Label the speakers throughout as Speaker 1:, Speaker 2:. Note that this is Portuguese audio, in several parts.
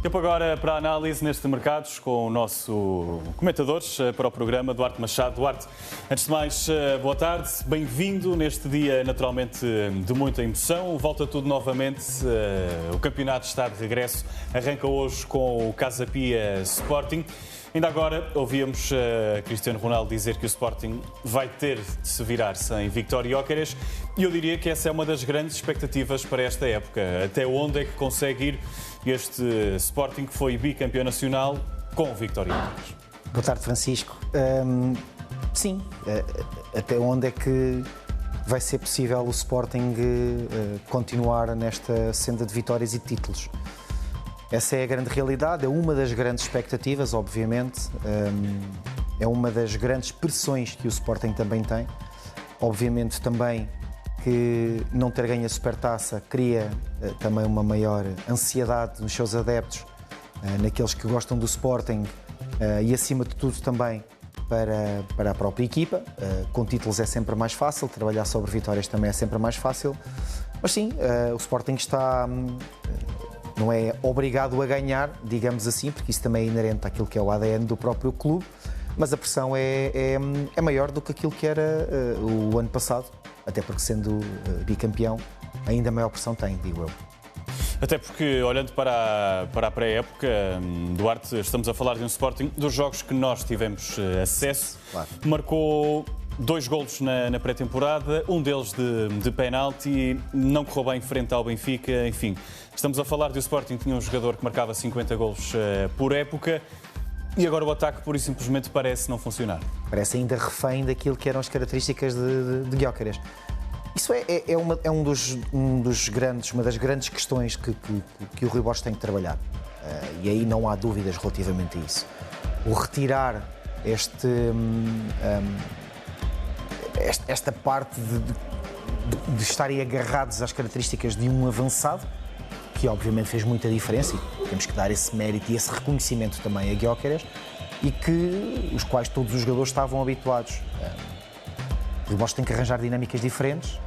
Speaker 1: Tempo agora para a análise neste Mercados com o nosso comentadores para o programa, Duarte Machado. Duarte, antes de mais, boa tarde, bem-vindo neste dia naturalmente de muita emoção. Volta tudo novamente, o campeonato está de regresso, arranca hoje com o Casa Pia Sporting. Ainda agora ouvíamos Cristiano Ronaldo dizer que o Sporting vai ter de se virar sem Victor Gyökeres e eu diria que essa é uma das grandes expectativas para esta época. Até onde é que consegue ir este Sporting que foi bicampeão nacional com o Victor Gyökeres?
Speaker 2: Boa tarde, Francisco. Sim, até onde é que vai ser possível o Sporting continuar nesta senda de vitórias e títulos? Essa é a grande realidade, é uma das grandes expectativas, obviamente, é uma das grandes pressões que o Sporting também tem. Obviamente também que não ter ganho a Supertaça cria também uma maior ansiedade nos seus adeptos, naqueles que gostam do Sporting e acima de tudo também para a própria equipa. Com títulos é sempre mais fácil, trabalhar sobre vitórias também é sempre mais fácil, mas sim, o Sporting está... não é obrigado a ganhar, digamos assim, porque isso também é inerente àquilo que é o ADN do próprio clube, mas a pressão é maior do que aquilo que era o ano passado, até porque sendo bicampeão, ainda maior pressão tem, digo eu.
Speaker 1: Até porque, olhando para a pré-época, Duarte, estamos a falar de um Sporting dos jogos que nós tivemos acesso, claro. Marcou 2 golos na pré-temporada, um deles de penalti, não correu bem frente ao Benfica, enfim. Estamos a falar de o Sporting tinha um jogador que marcava 50 golos por época e agora o ataque pura e simplesmente parece não funcionar. Parece
Speaker 2: ainda refém daquilo que eram as características de Gyökeres. Isso é uma das grandes questões que o Rui Borges tem que trabalhar. E aí não há dúvidas relativamente a isso. O retirar esta parte de estarem agarrados às características de um avançado, que obviamente fez muita diferença e temos que dar esse mérito e esse reconhecimento também a Gyökeres e os quais todos os jogadores estavam habituados. O Rui Borges tem que arranjar dinâmicas diferentes.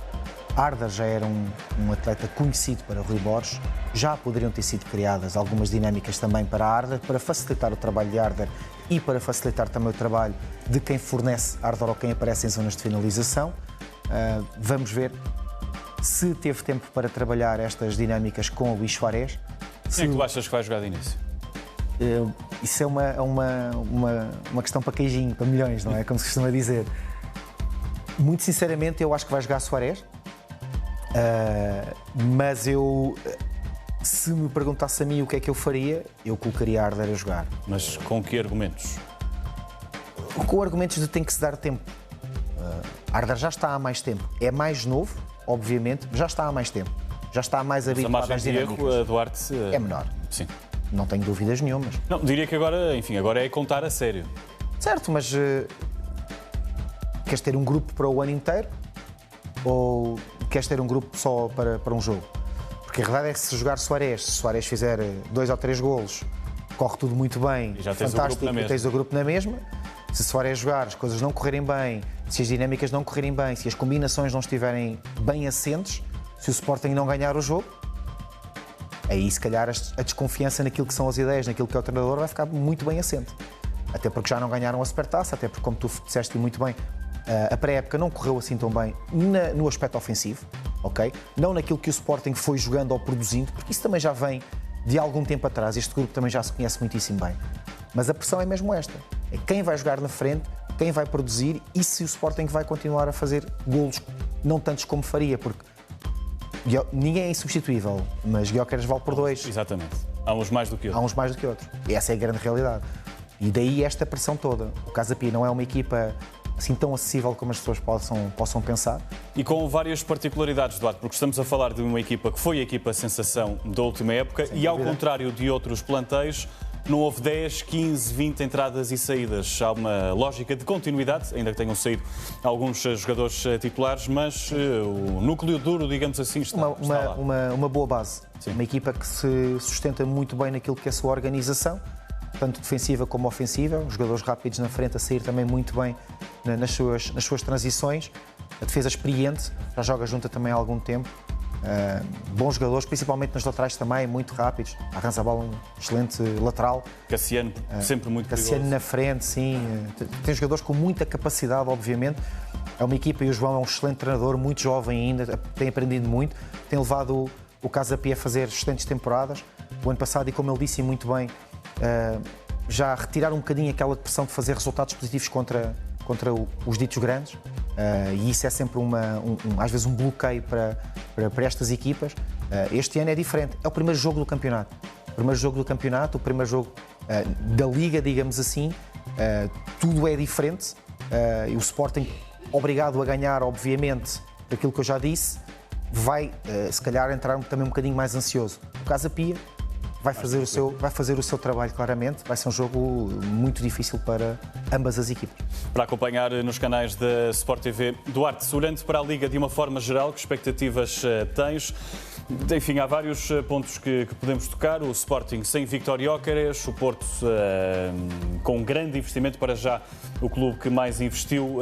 Speaker 2: Arda já era um atleta conhecido para o Rui Borges, já poderiam ter sido criadas algumas dinâmicas também para a Arda, para facilitar o trabalho de Arda e para facilitar também o trabalho de quem fornece Arda ou quem aparece em zonas de finalização. Vamos ver se teve tempo para trabalhar estas dinâmicas com o Luís Suárez.
Speaker 1: Quem é que tu achas que vai jogar de início?
Speaker 2: Isso é uma questão para queijinho, para milhões, não é? Como se costuma dizer. Muito sinceramente, eu acho que vai jogar Suárez. Mas se me perguntasse a mim o que é que eu faria, eu colocaria a Arda a jogar.
Speaker 1: Mas com que argumentos?
Speaker 2: Com argumentos de tem que se dar tempo. Arda já está há mais tempo. É mais novo, obviamente, já está há mais tempo. Já está mais habituado às dinâmicas.
Speaker 1: A Duarte
Speaker 2: é menor.
Speaker 1: Sim.
Speaker 2: Não tenho dúvidas nenhumas.
Speaker 1: Não, diria que agora, enfim, agora é contar a sério.
Speaker 2: Certo, mas queres ter um grupo para o ano inteiro? Ou queres ter um grupo só para um jogo? Porque a verdade é que se jogar Suárez, se Suárez fizer 2 ou 3 golos, corre tudo muito bem,
Speaker 1: e já
Speaker 2: fantástico, e tens o grupo na mesma. Se Suárez jogar, as coisas não correrem bem, se as dinâmicas não correrem bem, se as combinações não estiverem bem assentes, se o Sporting não ganhar o jogo, aí se calhar a desconfiança naquilo que são as ideias, naquilo que é o treinador, vai ficar muito bem assente. Até porque já não ganharam a Supertaça, até porque, como tu disseste muito bem, a pré-época não correu assim tão bem no aspecto ofensivo, ok? Não naquilo que o Sporting foi jogando ou produzindo, porque isso também já vem de algum tempo atrás, este grupo também já se conhece muitíssimo bem. Mas a pressão é mesmo esta, é quem vai jogar na frente, quem vai produzir e se o Sporting vai continuar a fazer golos, não tantos como faria, porque ninguém é insubstituível, mas Gyökeres vale por 2.
Speaker 1: Exatamente, há uns mais do que outros.
Speaker 2: Há uns mais do que outros, e essa é a grande realidade. E daí esta pressão toda. O Casa Pia não é uma equipa assim tão acessível como as pessoas possam pensar.
Speaker 1: E com várias particularidades, Duarte, porque estamos a falar de uma equipa que foi a equipa sensação da última época e ao contrário de outros plantéis, não houve 10, 15, 20 entradas e saídas. Há uma lógica de continuidade, ainda que tenham saído alguns jogadores titulares, mas o núcleo duro, digamos assim, está lá.
Speaker 2: Uma boa base. Sim. Uma equipa que se sustenta muito bem naquilo que é a sua organização, tanto defensiva como ofensiva, os jogadores rápidos na frente a sair também muito bem nas suas transições, a defesa experiente, já joga junta também há algum tempo Bons jogadores, principalmente nos laterais também, muito rápidos. Arranca a bola, um excelente lateral.
Speaker 1: Cassiano, sempre muito perigoso.
Speaker 2: Cassiano na frente, sim. Tem jogadores com muita capacidade, obviamente. É uma equipa e o João é um excelente treinador, muito jovem ainda, tem aprendido muito. Tem levado o Casa Pia a fazer excelentes temporadas. O ano passado, e como ele disse muito bem, já retirar um bocadinho aquela pressão de fazer resultados positivos contra os ditos grandes. E isso é sempre às vezes um bloqueio para estas equipas. Este ano é diferente. É o primeiro jogo do campeonato. O primeiro jogo da Liga, digamos assim. Tudo é diferente. E o Sporting, obrigado a ganhar, obviamente, daquilo que eu já disse, vai, se calhar, entrar também um bocadinho mais ansioso. O Casa Pia vai fazer o seu trabalho, claramente. Vai ser um jogo muito difícil para ambas as equipas.
Speaker 1: Para acompanhar nos canais da Sport TV, Duarte, olhando para a Liga de uma forma geral, que expectativas tens? Enfim, há vários pontos que podemos tocar. O Sporting sem Víctor Gyökeres, o Porto com um grande investimento, para já o clube que mais investiu,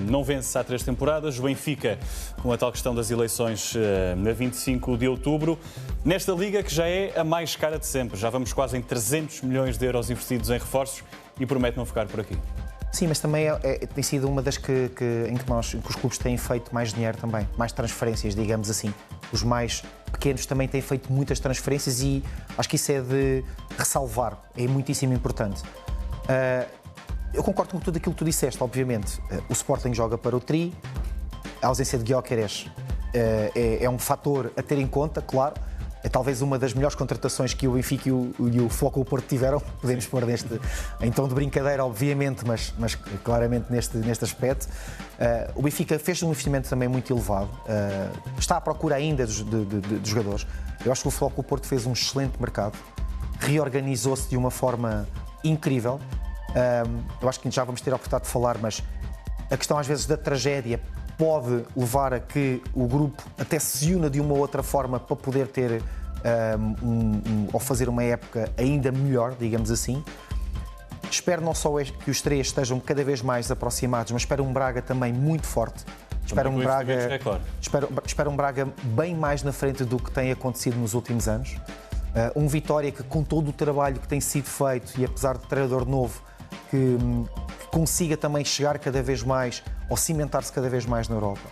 Speaker 1: não vence há 3 temporadas. O Benfica, com a tal questão das eleições na 25 de outubro. Nesta Liga, que já é a mais cara de sempre, já vamos quase em 300 milhões de euros investidos em reforços e promete não ficar por aqui.
Speaker 2: Sim, mas também tem sido uma das em que os clubes têm feito mais dinheiro também, mais transferências, digamos assim. Os mais pequenos também têm feito muitas transferências e acho que isso é de ressalvar, é muitíssimo importante. Eu concordo com tudo aquilo que tu disseste, obviamente. O Sporting joga para o tri, a ausência de Gyökeres é um fator a ter em conta, claro. É talvez uma das melhores contratações que o Benfica e o Flóculo Porto tiveram, podemos pôr em tom de brincadeira, obviamente, mas claramente neste aspecto. O Benfica fez um investimento também muito elevado, está à procura ainda de jogadores. Eu acho que o Flóculo Porto fez um excelente mercado, reorganizou-se de uma forma incrível. Eu acho que já vamos ter a oportunidade de falar, mas a questão às vezes da tragédia pode levar a que o grupo até se una de uma outra forma para poder ter ou fazer uma época ainda melhor, digamos assim. Espero não só que os três estejam cada vez mais aproximados, mas espero um Braga também muito forte. Espero um Braga bem mais na frente do que tem acontecido nos últimos anos. Um Vitória que, com todo o trabalho que tem sido feito e apesar de treinador novo, que consiga também chegar cada vez mais ou cimentar-se cada vez mais na Europa.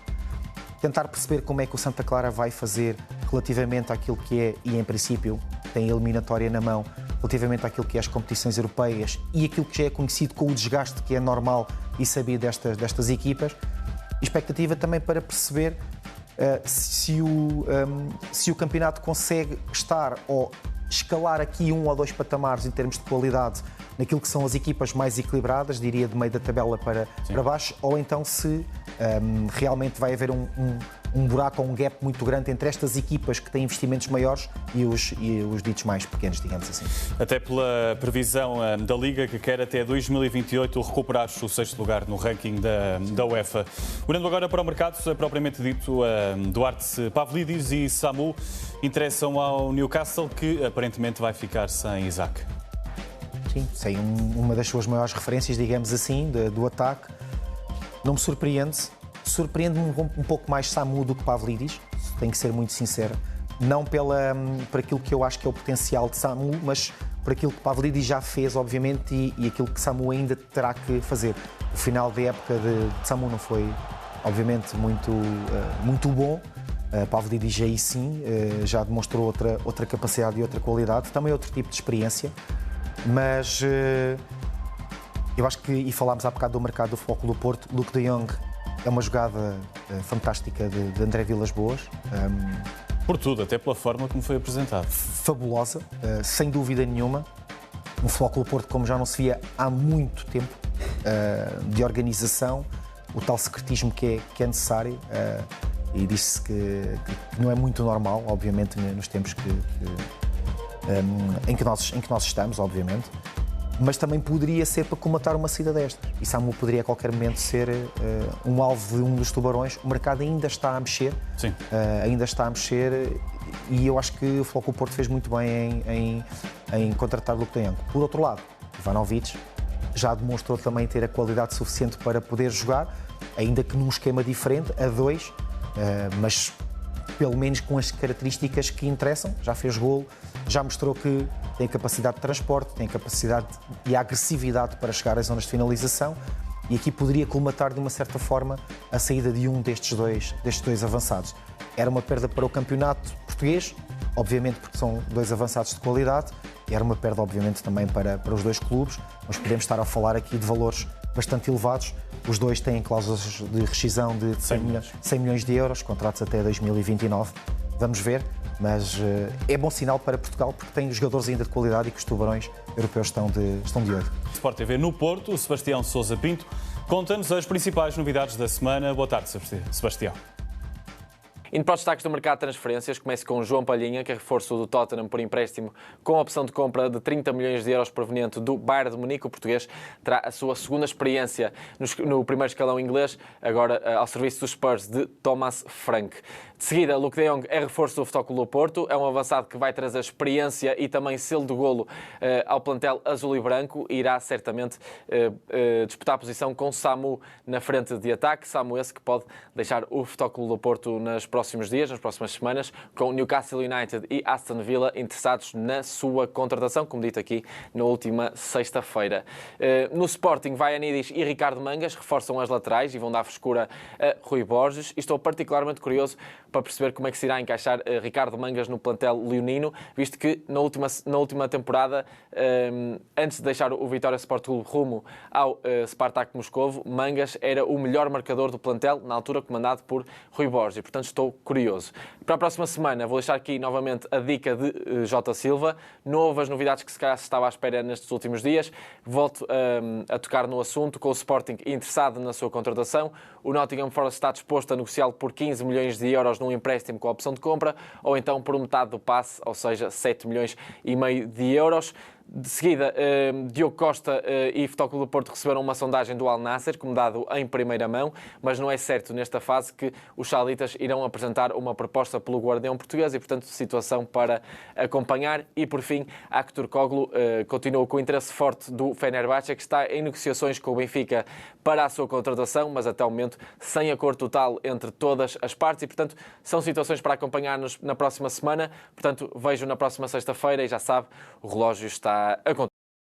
Speaker 2: Tentar perceber como é que o Santa Clara vai fazer relativamente àquilo que é, e em princípio tem a eliminatória na mão, relativamente àquilo que é as competições europeias e aquilo que já é conhecido com o desgaste que é normal e sabido destas equipas. Expectativa também para perceber se o campeonato consegue estar ou escalar aqui 1 ou 2 patamares em termos de qualidade naquilo que são as equipas mais equilibradas, diria de meio da tabela para baixo, ou então se realmente vai haver um buraco ou um gap muito grande entre estas equipas que têm investimentos maiores e os ditos mais pequenos, digamos assim.
Speaker 1: Até pela previsão da Liga, que quer até 2028 recuperar o 6º lugar no ranking da UEFA. Olhando agora para o mercado, propriamente dito, Duarte, Pavlidis e Samu interessam ao Newcastle, que aparentemente vai ficar sem Isaac.
Speaker 2: Sim, sem uma das suas maiores referências, digamos assim, do ataque. Não me surpreende. Surpreende-me um pouco mais Samu do que Pavlidis, tenho que ser muito sincero. Não por aquilo que eu acho que é o potencial de Samu, mas por aquilo que Pavlidis já fez, obviamente, e aquilo que Samu ainda terá que fazer. O final da época de Samu não foi, obviamente, muito bom. Pavlidis aí sim já demonstrou outra capacidade e outra qualidade, também outro tipo de experiência, mas eu acho que, e falámos há bocado do mercado do Flóculo do Porto, Luuk de Jong é uma jogada fantástica de André Vilas-Boas.
Speaker 1: Por tudo, até pela forma como foi apresentado.
Speaker 2: Fabulosa, sem dúvida nenhuma. Um Flóculo do Porto como já não se via há muito tempo, de organização, o tal secretismo que é necessário. E disse que não é muito normal, obviamente, nos tempos em que nós estamos, obviamente. Mas também poderia ser para comatar uma saída destas. E Samu poderia a qualquer momento ser um alvo de um dos tubarões. O mercado ainda está a mexer.
Speaker 1: Sim.
Speaker 2: Ainda está a mexer e eu acho que o Flóculo Porto fez muito bem em contratar Luuk de Jong. Por outro lado, Ivanovic já demonstrou também ter a qualidade suficiente para poder jogar, ainda que num esquema diferente, a 2, mas pelo menos com as características que interessam. Já fez golo, já mostrou que tem capacidade de transporte, tem capacidade e agressividade para chegar às zonas de finalização, e aqui poderia colmatar de uma certa forma a saída de um destes dois avançados. Era uma perda para o campeonato português, obviamente porque são dois avançados de qualidade, e era uma perda obviamente também para os dois clubes, mas podemos estar a falar aqui de valores bastante elevados. Os dois têm cláusulas de rescisão de 100 milhões de euros, contratos até 2029. Vamos ver, mas é bom sinal para Portugal porque tem jogadores ainda de qualidade e que os tubarões europeus estão de olho.
Speaker 1: Sport TV no Porto, o Sebastião Sousa Pinto conta-nos as principais novidades da semana. Boa tarde, Sebastião.
Speaker 3: Indo para os destaques do mercado de transferências, começo com João Palhinha, que é reforço do Tottenham por empréstimo com a opção de compra de 30 milhões de euros proveniente do Bayern de Munique. O português terá a sua segunda experiência no primeiro escalão inglês, agora ao serviço dos Spurs de Thomas Frank. De seguida, Luuk de Jong é reforço do Futebol Clube do Porto, é um avançado que vai trazer experiência e também selo de golo ao plantel azul e branco e irá certamente disputar a posição com Samu na frente de ataque. Samu esse que pode deixar o Futebol Clube do Porto nos próximos dias, nas próximas semanas, com Newcastle United e Aston Villa interessados na sua contratação, como dito aqui na última sexta-feira. No Sporting, Vaianidis e Ricardo Mangas reforçam as laterais e vão dar frescura a Rui Borges. E estou particularmente curioso para perceber como é que se irá encaixar Ricardo Mangas no plantel leonino, visto que na última temporada, antes de deixar o Vitória Sport Clube rumo ao Spartak Moscovo, Mangas era o melhor marcador do plantel, na altura comandado por Rui Borges, e portanto estou curioso. Para a próxima semana vou deixar aqui novamente a dica de Jota Silva, novas novidades que se calhar se estava à espera nestes últimos dias. Volto a tocar no assunto, com o Sporting interessado na sua contratação. O Nottingham Forest está disposto a negociá-lo por 15 milhões de euros num empréstimo com a opção de compra, ou então por metade do passe, ou seja, 7 milhões e meio de euros. De seguida, Diogo Costa e Futebol Clube do Porto receberam uma sondagem do Al Nassr, como dado em primeira mão, mas não é certo nesta fase que os sauditas irão apresentar uma proposta pelo guardião português e, portanto, situação para acompanhar. E, por fim, Aktürkoğlu continua com o interesse forte do Fenerbahçe, que está em negociações com o Benfica para a sua contratação, mas até o momento sem acordo total entre todas as partes e, portanto, são situações para acompanhar na próxima semana. Portanto, vejo na próxima sexta-feira e já sabe, o relógio está a contar.